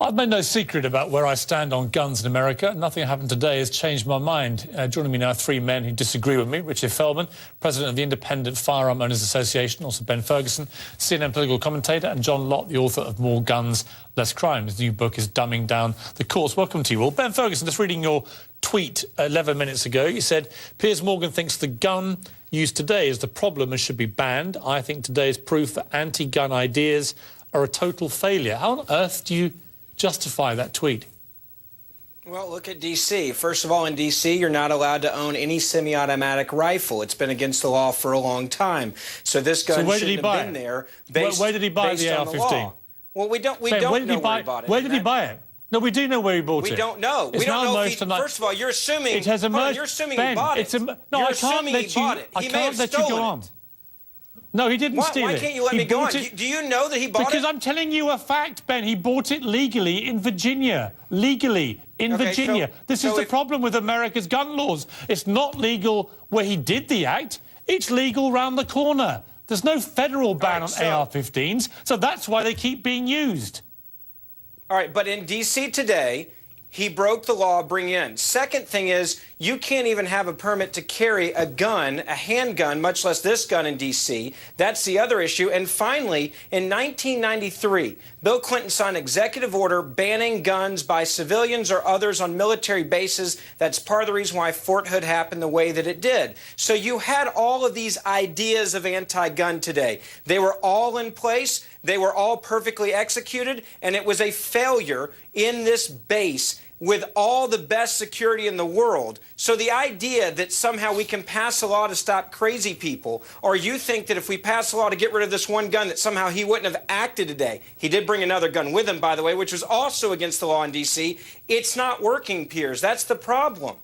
I've made no secret about where I stand on guns in America. Nothing happened today has changed my mind. Joining me now, three men who disagree with me. Richard Feldman, president of the Independent Firearm Owners Association, also Ben Ferguson, CNN political commentator, and John Lott, the author of More Guns, Less Crime. His new book is Dumbing Down the Courts. Welcome to you all. Ben Ferguson, just reading your tweet 11 minutes ago, you said, Piers Morgan thinks the gun used today is the problem and should be banned. I think today is proof that anti-gun ideas are a total failure. How on earth do you justify that tweet? Well, look at D.C. First of all, in D.C., you're not allowed to own any semi-automatic rifle. It's been against the law for a long time. So this gun shouldn't have been there based, where did he buy the AR-15? Well, we don't know where he bought it. Where did he buy it? No, we do know where he bought it. We don't know. We don't know if he, first of all, you're assuming, it has emerged, you're assuming Ben, he bought it. No, I can't let you, I can't let you go on. No, he didn't steal it. Why can't you let me go on? Do you know that he bought it? Because I'm telling you a fact, Ben. He bought it legally in Virginia. Legally in Virginia. This is the problem with America's gun laws. It's not legal where he did the act. It's legal round the corner. There's no federal ban on AR-15s, so that's why they keep being used. All right, but in D.C. today, he broke the law bringing in. Second thing is, you can't even have a permit to carry a gun, a handgun, much less this gun in D.C. That's the other issue. And finally, in 1993, Bill Clinton signed an executive order banning guns by civilians or others on military bases. That's part of the reason why Fort Hood happened the way that it did. So you had all of these ideas of anti-gun today. They were all in place. They were all perfectly executed, and it was a failure in this base with all the best security in the world. So the idea that somehow we can pass a law to stop crazy people, or you think that if we pass a law to get rid of this one gun that somehow he wouldn't have acted today. He did bring another gun with him, by the way, which was also against the law in D.C. It's not working, Piers. That's the problem.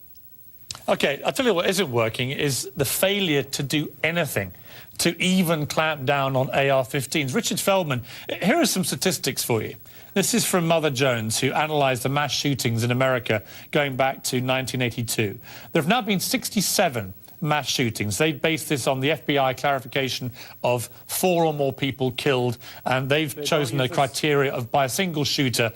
OK, I'll tell you what isn't working is the failure to do anything to even clamp down on AR-15s. Richard Feldman, here are some statistics for you. This is from Mother Jones, who analysed the mass shootings in America going back to 1982. There have now been 67 mass shootings. They based this on the FBI clarification of 4 or more people killed, and they've chosen a criteria of by a single shooter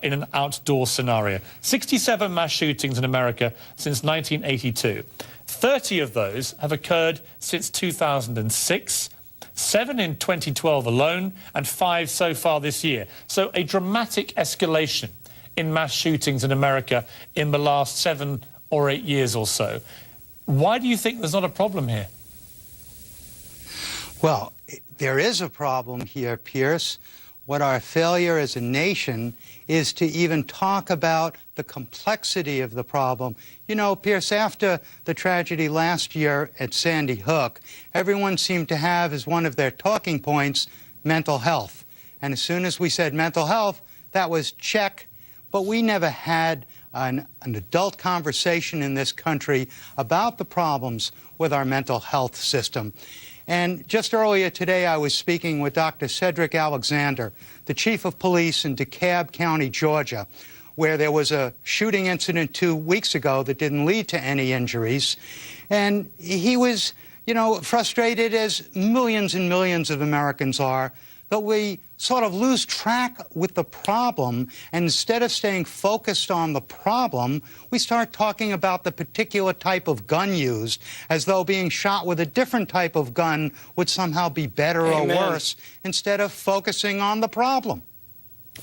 in an outdoor scenario. 67 mass shootings in America since 1982. 30 of those have occurred since 2006, 7 in 2012 alone, and 5 so far this year. So a dramatic escalation in mass shootings in America in the last 7 or 8 years or so. Why do you think there's not a problem here? Well, there is a problem here, Piers. What our failure as a nation is to even talk about the complexity of the problem. You know, Piers, after the tragedy last year at Sandy Hook, everyone seemed to have as one of their talking points mental health. And as soon as we said mental health, that was check. But we never had an adult conversation in this country about the problems with our mental health system. And just earlier today, I was speaking with Dr. Cedric Alexander, the chief of police in DeKalb County, Georgia, where there was a shooting incident 2 weeks ago that didn't lead to any injuries. And he was, you know, frustrated, as millions and millions of Americans are, that we sort of lose track with the problem, and instead of staying focused on the problem, we start talking about the particular type of gun used, as though being shot with a different type of gun would somehow be better or worse, instead of focusing on the problem.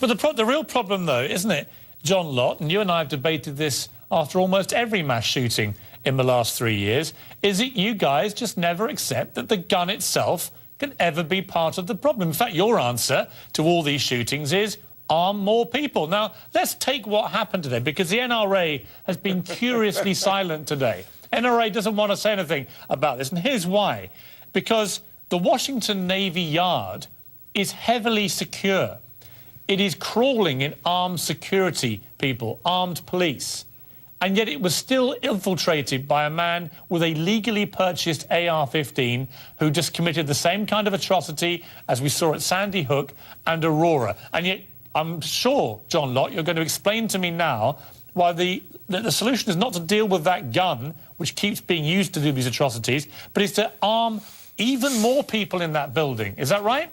But the real problem, though, isn't it, John Lott, and you and I have debated this after almost every mass shooting in the last 3 years, is it you guys just never accept that the gun itself can ever be part of the problem? In fact, your answer to all these shootings is arm more people. Now, let's take what happened today, because the NRA has been curiously silent today. NRA doesn't want to say anything about this, and here's why. Because the Washington Navy Yard is heavily secure. It is crawling in armed security people, armed police. And yet it was still infiltrated by a man with a legally purchased AR-15 who just committed the same kind of atrocity as we saw at Sandy Hook and Aurora. And yet I'm sure, John Lott, you're going to explain to me now why the solution is not to deal with that gun, which keeps being used to do these atrocities, but is to arm even more people in that building. Is that right?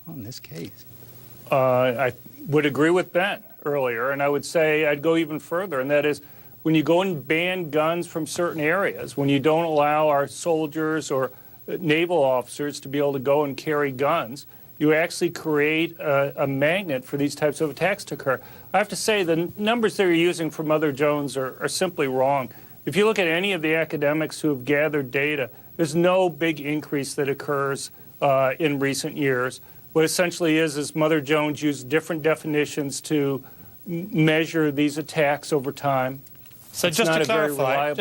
Well, in this case. I would agree with Ben earlier, and I would say I'd go even further, and that is when you go and ban guns from certain areas, when you don't allow our soldiers or naval officers to be able to go and carry guns, you actually create a magnet for these types of attacks to occur. I have to say the numbers that you're using for Mother Jones are simply wrong. If you look at any of the academics who have gathered data, there's no big increase that occurs in recent years. What essentially is Mother Jones used different definitions to measure these attacks over time. So just to clarify,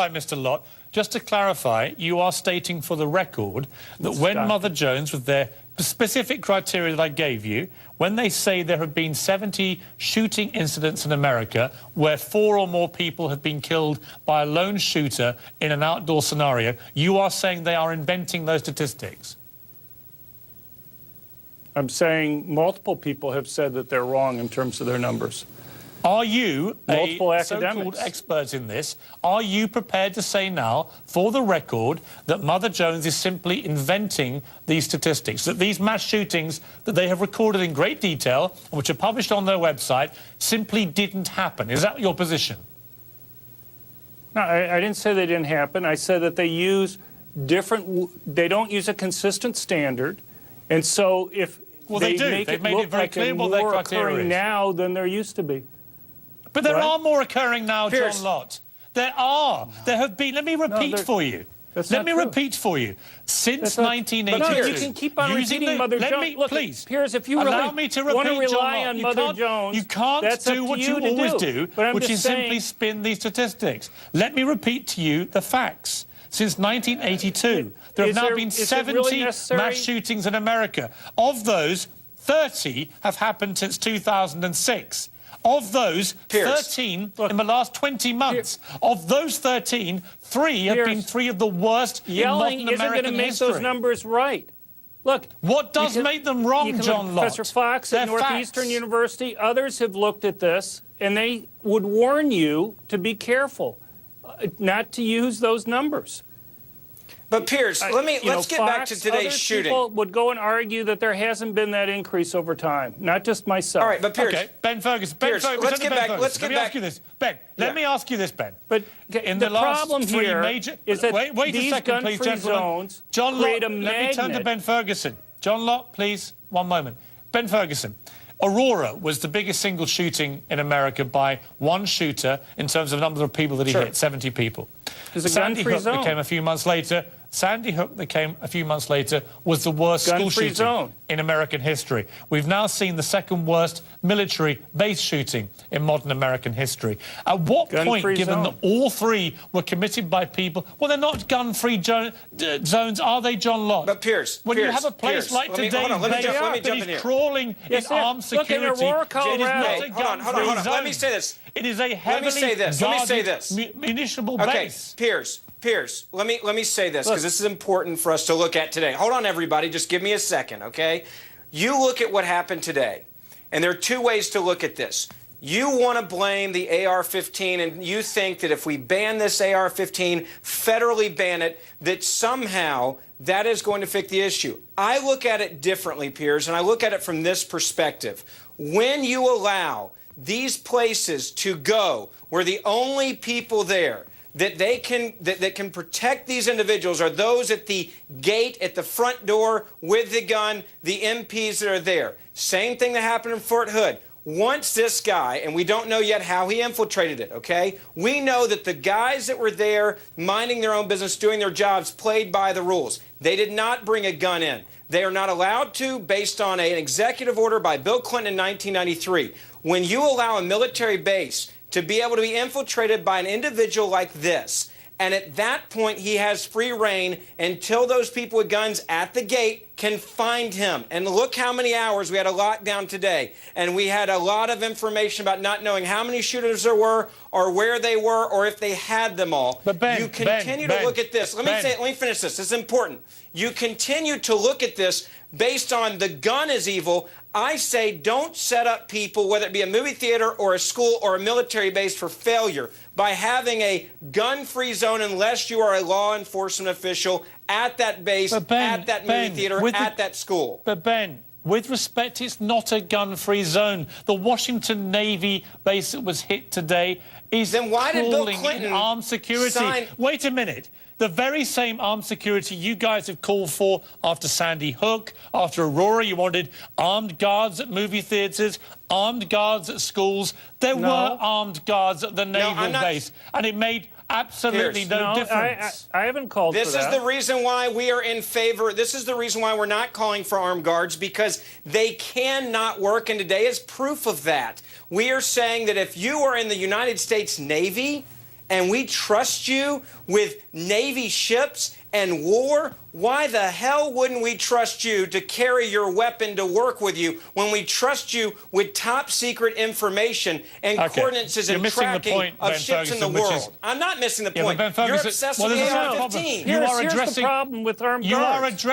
Mr. Lott, just to clarify, you are stating for the record that when Mother Jones, with their specific criteria that I gave you, when they say there have been 70 shooting incidents in America where 4 or more people have been killed by a lone shooter in an outdoor scenario, you are saying they are inventing those statistics? I'm saying multiple people have said that they're wrong in terms of their numbers. Are you, multiple a so-called expert in this, are you prepared to say now, for the record, that Mother Jones is simply inventing these statistics, that these mass shootings that they have recorded in great detail, which are published on their website, simply didn't happen? Is that your position? No, I didn't say they didn't happen. I said that they use they don't use a consistent standard, and so if they do. They've made it very clear what their criteria is now than there used to be. But there are more occurring now, Piers. John Lott. There are. No. There have been. Let me repeat for you. Let me repeat for you. Since 1982. No, you can keep on repeating Mother Jones. Look, please, Piers, if you allow me to repeat, want to rely on Mother Jones, you can't do what you always do, which is simply spin these statistics. Let me repeat to you the facts. Since 1982, there have now been 70 mass shootings in America. Of those, 30 have happened since 2006. Of those, 13 in the last 20 months. Of those 13, 3 have been 3 of the worst in modern American history. Yelling isn't going to make those numbers right. Look, what does make them wrong, John Lott? Professor Fox at Northeastern University, others have looked at this, and they would warn you to be careful, not to use those numbers. But Piers, let's get back to today's shooting. People would go and argue that there hasn't been that increase over time, not just myself. All right, but Piers, Ben Ferguson. Let's get back. Let me ask you this, Ben. Let me ask you this, Ben. But the problem here is that wait these a second, please, zones John create Lott, a let me turn to magnet. Ben Ferguson. John Lott, please, one moment. Ben Ferguson. Aurora was the biggest single shooting in America by one shooter in terms of the number of people that he hit, 70 people. Sandy Hook became a few months later. Sandy Hook that came a few months later was the worst school shooting in American history. We've now seen the second worst military base shooting in modern American history. At what point, given that all 3 were committed by people, well, they're not gun-free zones, are they, John Lott? But Piers, when you have a place like today that is crawling in armed security, it is not a gun-free zone. Let me say this. It is a heavily guarded municipal base. Piers, let me say this, because this is important for us to look at today. Hold on, everybody. Just give me a second, okay? You look at what happened today, and there are 2 ways to look at this. You want to blame the AR-15, and you think that if we ban this AR-15, federally ban it, that somehow that is going to fix the issue. I look at it differently, Piers, and I look at it from this perspective. When you allow these places to go where the only people there that can protect these individuals are those at the gate, at the front door with the gun, the MPs that are there. Same thing that happened in Fort Hood. Once this guy, and we don't know yet how he infiltrated it, okay? We know that the guys that were there minding their own business, doing their jobs, played by the rules. They did not bring a gun in. They are not allowed to, based on an executive order by Bill Clinton in 1993. When you allow a military base to be able to be infiltrated by an individual like this, and at that point he has free reign until those people with guns at the gate can find him. And look how many hours we had a lockdown today, and we had a lot of information about not knowing how many shooters there were, or where they were, or if they had them all. But Ben, you continue to look at this. Let me finish this. This is important. You continue to look at this based on the gun is evil. I say don't set up people, whether it be a movie theater or a school or a military base, for failure by having a gun-free zone unless you are a law enforcement official at that base, at that movie theater, at that school. But Ben, with respect, it's not a gun-free zone. The Washington Navy base that was hit today is Then why did Bill crawling Clinton in armed security. sign... Wait a minute. The very same armed security you guys have called for after Sandy Hook, after Aurora. You wanted armed guards at movie theatres, armed guards at schools. There were armed guards at the naval base, and it made absolutely no difference. I haven't called for that. This is the reason why we are in favor. This is the reason why we're not calling for armed guards, because they cannot work, and today is proof of that. We are saying that if you are in the United States Navy and we trust you with Navy ships and war, why the hell wouldn't we trust you to carry your weapon to work with you when we trust you with top secret information and coordinates and tracking of ships in the world? I'm not missing the point. You're obsessed with AR-15. Here's the problem with armed guards.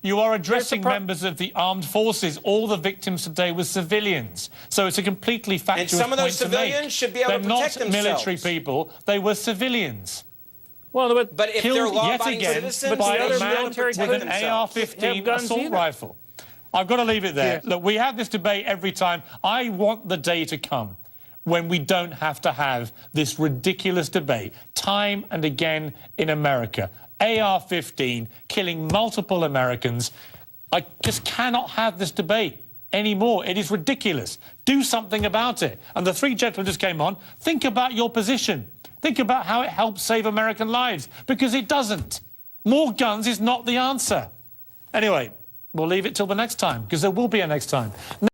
You are addressing members of the armed forces. All the victims today were civilians. So it's a completely fatuous point to make. And some of those civilians should be able to protect themselves. They're not military people. They were civilians. Well, but if they're law-abiding citizens, by they a should be able man to protect with an themselves. AR-15 assault rifle. I've got to leave it there. Look, we have this debate every time. I want the day to come when we don't have to have this ridiculous debate time and again in America. AR-15 killing multiple Americans. I just cannot have this debate anymore. It is ridiculous. Do something about it. And the three gentlemen just came on. Think about your position. Think about how it helps save American lives, because it doesn't. More guns is not the answer. Anyway, we'll leave it till the next time, because there will be a next time.